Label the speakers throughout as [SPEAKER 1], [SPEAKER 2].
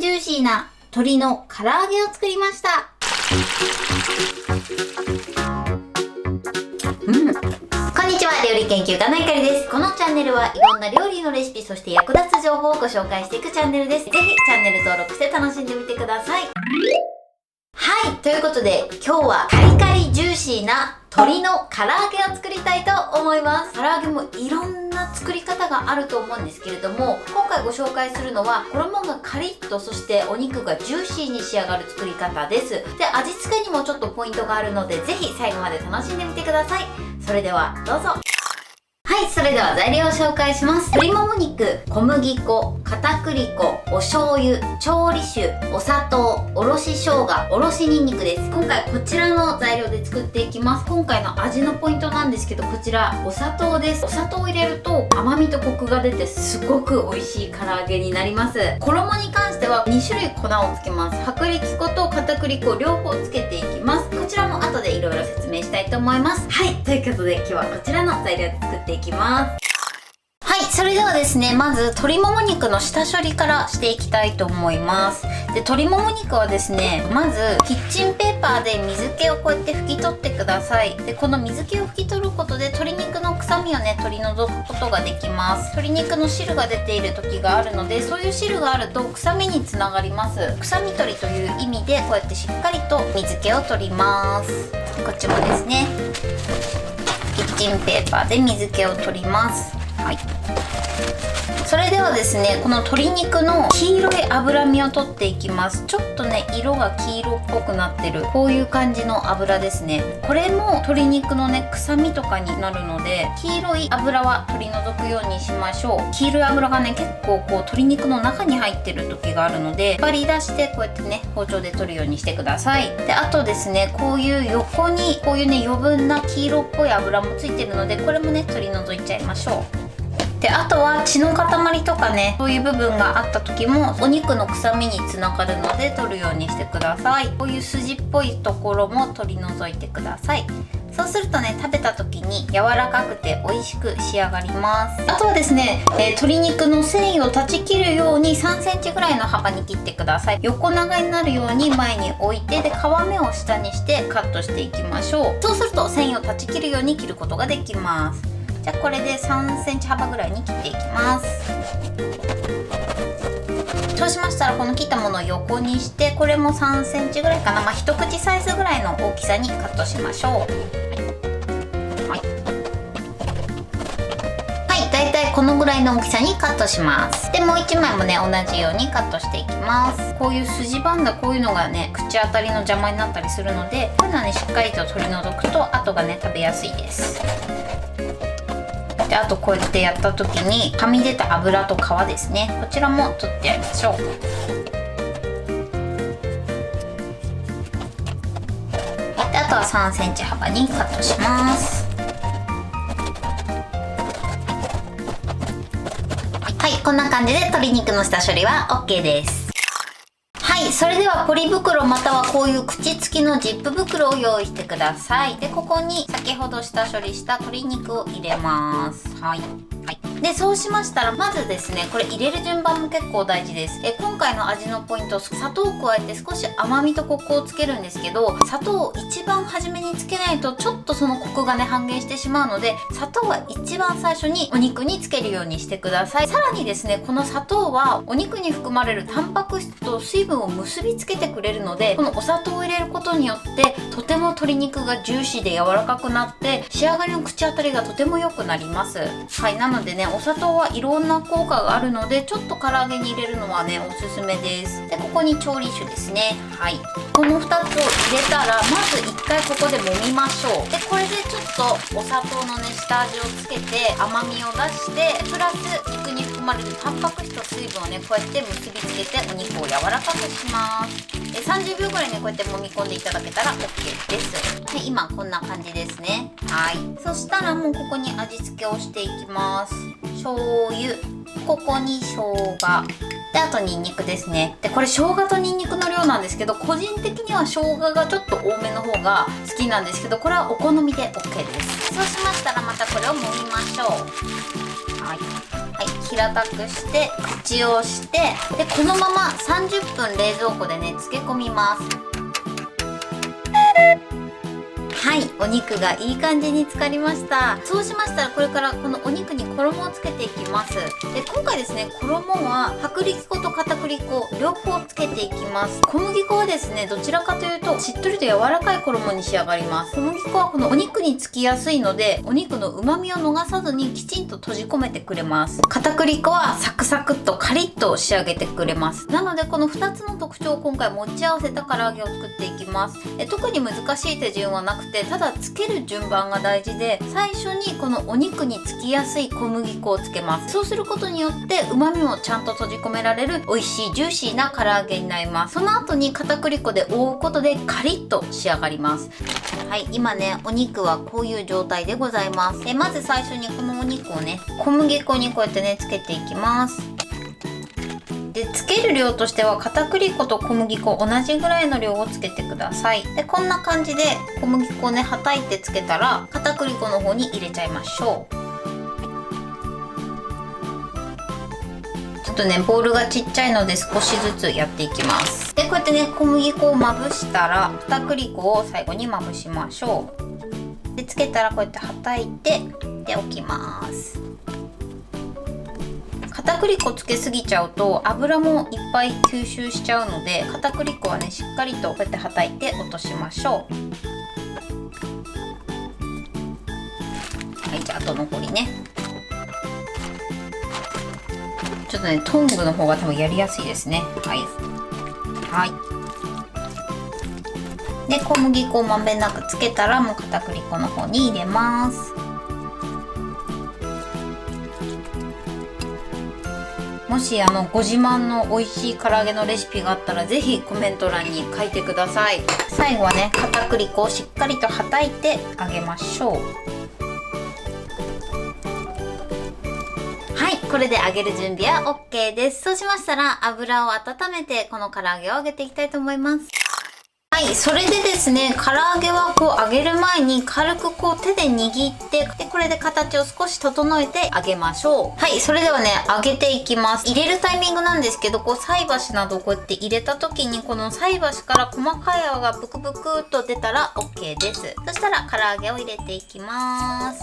[SPEAKER 1] ジューシーな鶏の唐揚げを作りました。こんにちは、料理研究家のゆかりです。このチャンネルはいろんな料理のレシピ、そして役立つ情報をご紹介していくチャンネルです。ぜひチャンネル登録して楽しんでみてください。はい、ということで今日はカリカリジューシーな鶏の唐揚げを作りたいと思います。唐揚げもいろんな作り方があると思うんですけれども、今回ご紹介するのは衣がカリッと、そしてお肉がジューシーに仕上がる作り方です。で、味付けにもちょっとポイントがあるので、ぜひ最後まで楽しんでみてください。それではどうぞ。はい、それでは材料を紹介します。鶏もも肉、小麦粉、片栗粉、お醤油、調理酒、お砂糖、おろし生姜、おろしにんにくです。今回こちらの材料で作っていきます。今回の味のポイントなんですけど、こちらお砂糖です。お砂糖を入れると甘みとコクが出てすごく美味しい唐揚げになります。衣に関しては2種類粉をつけます。薄力粉と片栗粉両方つけていきます。こちらも後でいろいろ説明したいと思います。はい、ということで今日はこちらの材料で作っていきます。はい、それではですね、まず鶏もも肉の下処理からしていきたいと思います。で、鶏もも肉はですね、まずキッチンペーパーで水気をこうやって拭き取ってください。で、この水気を拭き取ることで鶏肉の臭みをね、取り除くことができます。鶏肉の汁が出ている時があるので、そういう汁があると臭みにつながります。臭み取りという意味でこうやってしっかりと水気を取ります。こっちもですね、キッチンペーパーで水気を取ります。はい、それではですね、この鶏肉の黄色い脂身を取っていきます。ちょっとね、色が黄色っぽくなってる、こういう感じの脂ですね。これも鶏肉のね、臭みとかになるので、黄色い脂は取り除くようにしましょう。黄色い脂がね、結構こう鶏肉の中に入ってる時があるので、引っ張り出してこうやってね、包丁で取るようにしてください。で、あとですね、こういう横にこういうね、余分な黄色っぽい脂もついてるので、これもね、取り除いちゃいましょう。で、あとは血の塊とかね、そういう部分があった時もお肉の臭みにつながるので取るようにしてください。こういう筋っぽいところも取り除いてください。そうするとね、食べた時に柔らかくて美味しく仕上がります。あとはですね、鶏肉の繊維を断ち切るように3センチぐらいの幅に切ってください。横長になるように前に置いて、で、皮目を下にしてカットしていきましょう。そうすると繊維を断ち切るように切ることができます。じゃあこれで3センチ幅ぐらいに切っていきます。そうしましたら、この切ったものを横にして、これも3センチぐらいかな、一口サイズぐらいの大きさにカットしましょう。はい、だいたいこのぐらいの大きさにカットします。で、もう1枚もね、同じようにカットしていきます。こういう筋ばんだこういうのがね、口当たりの邪魔になったりするので、こういうのはね、しっかりと取り除くと後がね、食べやすいです。で、あとこうやってやった時にはみ出た油と皮ですね、こちらも取ってやりましょう。で、あとは3センチ幅にカットします。はい、こんな感じで鶏肉の下処理は OK です。はい、それではポリ袋またはこういう口付きのジップ袋を用意してください。で、ここに先ほど下処理した鶏肉を入れます。はい、で、そうしましたら、まずですね、これ入れる順番も結構大事です。今回の味のポイント、砂糖を加えて少し甘みとコクをつけるんですけど、砂糖を一番初めにつけないとちょっとそのコクがね、半減してしまうので、砂糖は一番最初にお肉につけるようにしてください。さらにですね、この砂糖はお肉に含まれるタンパク質と水分を結びつけてくれるので、このお砂糖を入れることによってとても鶏肉がジューシーで柔らかくなって、仕上がりの口当たりがとても良くなります。はい、なのでね、お砂糖はいろんな効果があるので、ちょっと唐揚げに入れるのはね、おすすめです。で、ここに調理酒ですね。はい、この2つを入れたら、まず1回ここで揉みましょう。で、これでちょっとお砂糖のね、下味をつけて甘みを出して、プラス肉に含まれるタンパク質と水分をね、こうやって結びつけてお肉を柔らかくします。で、30秒ぐらいね、こうやって揉み込んでいただけたら OK です。はい、今こんな感じですね。はい、そしたらもうここに味付けをしていきます。醤油、ここに生姜で、あとニンニクですね。で、これ生姜とニンニクの量なんですけど、個人的には生姜がちょっと多めの方が好きなんですけど、これはお好みで OK です。そうしましたら、またこれを揉みましょう。はい、平たくして口をして、でこのまま30分冷蔵庫でね漬け込みます。はい、お肉がいい感じに浸かりました。そうしましたらこれからこのお肉に衣をつけていきます。で今回ですね、衣は薄力粉と片栗粉両方つけていきます。小麦粉はですね、どちらかというとしっとりと柔らかい衣に仕上がります。小麦粉はこのお肉につきやすいので、お肉の旨味を逃さずにきちんと閉じ込めてくれます。片栗粉はサクサクっとカリッと仕上げてくれます。なのでこの2つの特徴を今回持ち合わせた唐揚げを作っていきます。特に難しい手順はなくて、ただつける順番が大事で、最初にこのお肉につきやすい小麦粉をつけます。そうすることによって旨味をちゃんと閉じ込められる美味しいジューシーな唐揚げになります。その後に片栗粉で覆うことでカリッと仕上がります。はい、今ねお肉はこういう状態でございます。まず最初にこのお肉をね小麦粉にこうやってねつけていきます。でつける量としては片栗粉と小麦粉同じぐらいの量をつけてください。でこんな感じで小麦粉をねはたいてつけたら片栗粉の方に入れちゃいましょう。ちょっとねボウルがちっちゃいので少しずつやっていきます。でこうやってね小麦粉をまぶしたら片栗粉を最後にまぶしましょう。でつけたらこうやってはたいてで置きます。片栗粉つけすぎちゃうと油もいっぱい吸収しちゃうので、片栗粉はねしっかりとこうやってはたいて落としましょう。はい、じゃああと残りね、ちょっとねトングの方が多分やりやすいですね。はいはい。で小麦粉をまんべんなくつけたらもう片栗粉の方に入れます。もしご自慢の美味しい唐揚げのレシピがあったらぜひコメント欄に書いてください。最後はね片栗粉をしっかりとはたいてあげましょう。はい、これで揚げる準備は OK です。そうしましたら油を温めてこの唐揚げを揚げていきたいと思います。はい、それでですね、唐揚げはこう揚げる前に軽くこう手で握って、でこれで形を少し整えて揚げましょう。はい、それではね揚げていきます。入れるタイミングなんですけど、こう菜箸などをこうやって入れた時にこの菜箸から細かい泡がブクブクっと出たら OK です。そしたら唐揚げを入れていきます。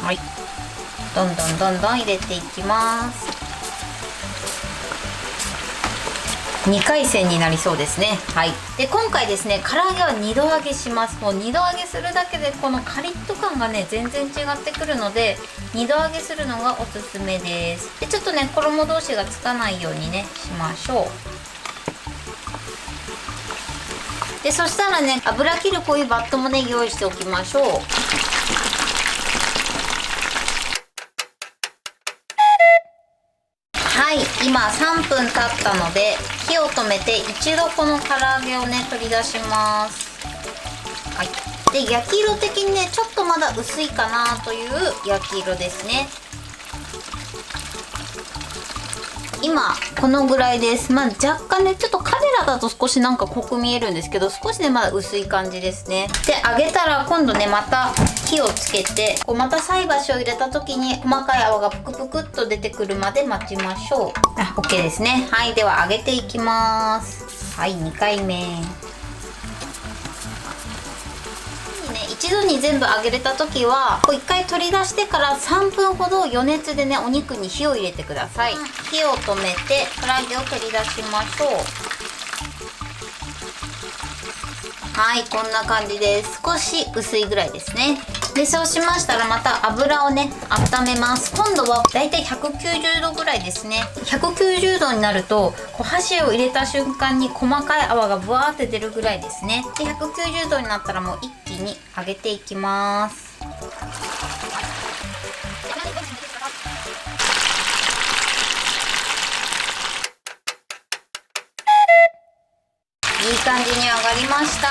[SPEAKER 1] はい、どんどんどんどん入れていきます。2回戦になりそうですね。はい。で今回ですね唐揚げは2度揚げします。もう2度揚げするだけでこのカリッと感がね全然違ってくるので2度揚げするのがおすすめです。でちょっとね衣同士がつかないようにねしましょう。でそしたらね油切るこういうバットもね用意しておきましょう。はい、今3分経ったので火を止めて一度この唐揚げをね取り出します。はい、で焼き色的にねちょっとまだ薄いかなという焼き色ですね。今このぐらいです。まあ若干ねちょっとカメラだと少しなんか濃く見えるんですけど、少しねまだ薄い感じですね。で揚げたら今度ねまた火をつけてこうまた菜箸を入れた時に細かい泡がプクプクっと出てくるまで待ちましょう。あ、 OK ですね。はい、では揚げていきます。はい、2回目。一度に全部揚げれた時はこう1回取り出してから3分ほど余熱でねお肉に火を入れてください。火を止めて唐揚げを取り出しましょう。はい、こんな感じです。少し薄いぐらいですね。でそうしましたらまた油をね温めます。今度はだいたい190度ぐらいですね。190度になるとこう箸を入れた瞬間に細かい泡がブワーって出るぐらいですね。で190度になったらもう一気に揚げていきます。いい感じに揚がりました。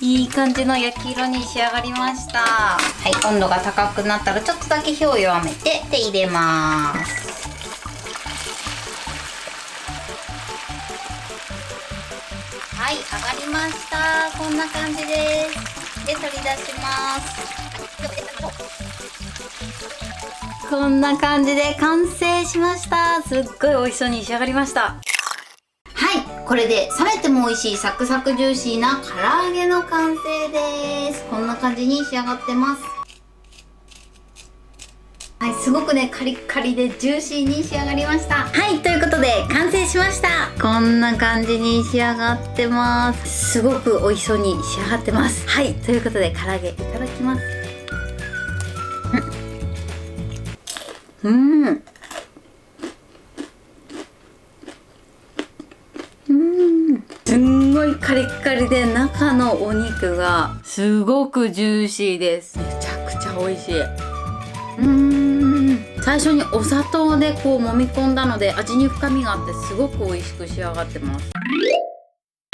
[SPEAKER 1] いい感じの焼き色に仕上がりました。はい、温度が高くなったらちょっとだけ火を弱めてで入れます。はい、揚がりました。こんな感じです。で取り出します。こんな感じで完成しました。すっごい美味しそうに仕上がりました。はい、これで冷めても美味しいサクサクジューシーな唐揚げの完成です。こんな感じに仕上がってます。はい、すごくねカリッカリでジューシーに仕上がりました。はい、ということで完成しました。こんな感じに仕上がってます。すごく美味しそうに仕上がってます。はい、ということで唐揚げいただきます。すんごいカリッカリで中のお肉がすごくジューシーです。めちゃくちゃ美味しい。最初にお砂糖でこう揉み込んだので味に深みがあってすごく美味しく仕上がってます。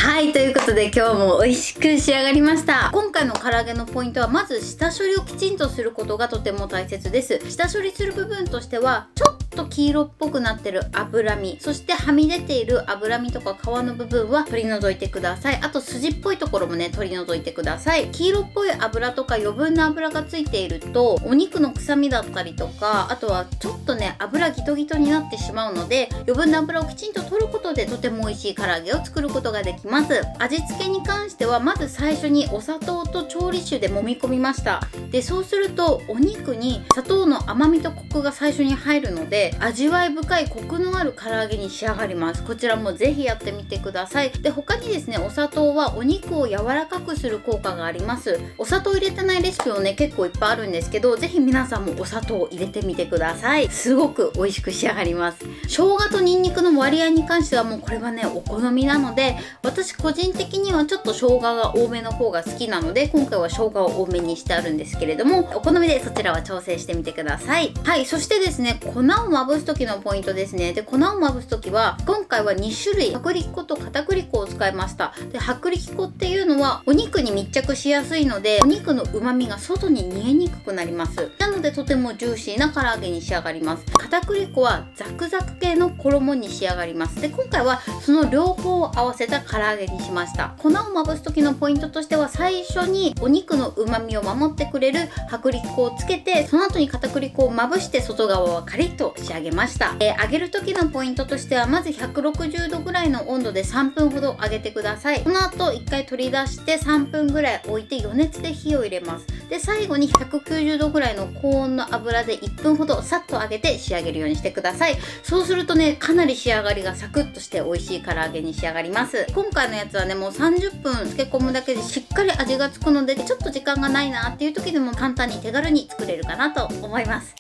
[SPEAKER 1] はい、ということで今日も美味しく仕上がりました。今回の唐揚げのポイントはまず下処理をきちんとすることがとても大切です。下処理する部分としてはちょっと黄色っぽくなってる脂身、そしてはみ出ている脂身とか皮の部分は取り除いてください。あと筋っぽいところもね取り除いてください。黄色っぽい油とか余分な油がついているとお肉の臭みだったりとか、あとはちょっとね油ギトギトになってしまうので、余分な油をきちんと取ることでとても美味しい唐揚げを作ることができます。味付けに関してはまず最初にお砂糖と調理酒で揉み込みました。でそうするとお肉に砂糖の甘みとコクが最初に入るので味わい深いコクのある唐揚げに仕上がります。こちらもぜひやってみてください。で他にですね、お砂糖はお肉を柔らかくする効果があります。お砂糖入れてないレシピもね結構いっぱいあるんですけど、ぜひ皆さんもお砂糖を入れてみてください。すごく美味しく仕上がります。生姜とニンニクの割合に関してはもうこれはねお好みなので、私個人的にはちょっと生姜が多めの方が好きなので今回は生姜を多めにしてあるんですけれども、お好みでそちらは調整してみてください。はい、そしてですね、粉をまぶす時のポイントですね。で粉をまぶす時は今回は2種類薄力粉と片栗粉を使いました。で薄力粉っていうのはお肉に密着しやすいのでお肉の旨味が外に逃げにくくなります。なのでとてもジューシーな唐揚げに仕上がります。片栗粉はザクザク系の衣に仕上がります。で今回はその両方を合わせた唐揚げにしました。粉をまぶす時のポイントとしては最初にお肉の旨味を守ってくれる薄力粉をつけて、その後に片栗粉をまぶして外側はカリッと仕上げました。揚げる時のポイントとしてはまず160度ぐらいの温度で3分ほど揚げてください。この後1回取り出して3分ぐらい置いて余熱で火を入れます。で最後に190度ぐらいの高温の油で1分ほどさっと揚げて仕上げるようにしてください。そうするとねかなり仕上がりがサクッとして美味しい唐揚げに仕上がります。今回のやつはねもう30分漬け込むだけでしっかり味がつくので、ちょっと時間がないなっていう時でも簡単に手軽に作れるかなと思います。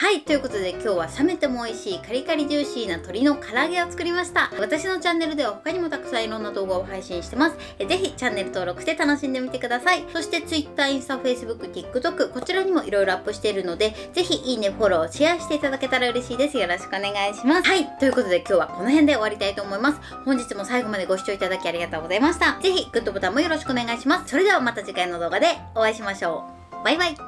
[SPEAKER 1] はい、ということで今日は冷めても美味しいカリカリジューシーな鶏の唐揚げを作りました。私のチャンネルでは他にもたくさんいろんな動画を配信してます。ぜひチャンネル登録して楽しんでみてください。そして Twitter、インスタ、Facebook、TikTok こちらにもいろいろアップしているので、ぜひいいね、フォロー、シェアしていただけたら嬉しいです。よろしくお願いします。はい、ということで今日はこの辺で終わりたいと思います。本日も最後までご視聴いただきありがとうございました。ぜひグッドボタンもよろしくお願いします。それではまた次回の動画でお会いしましょう。バイバイ。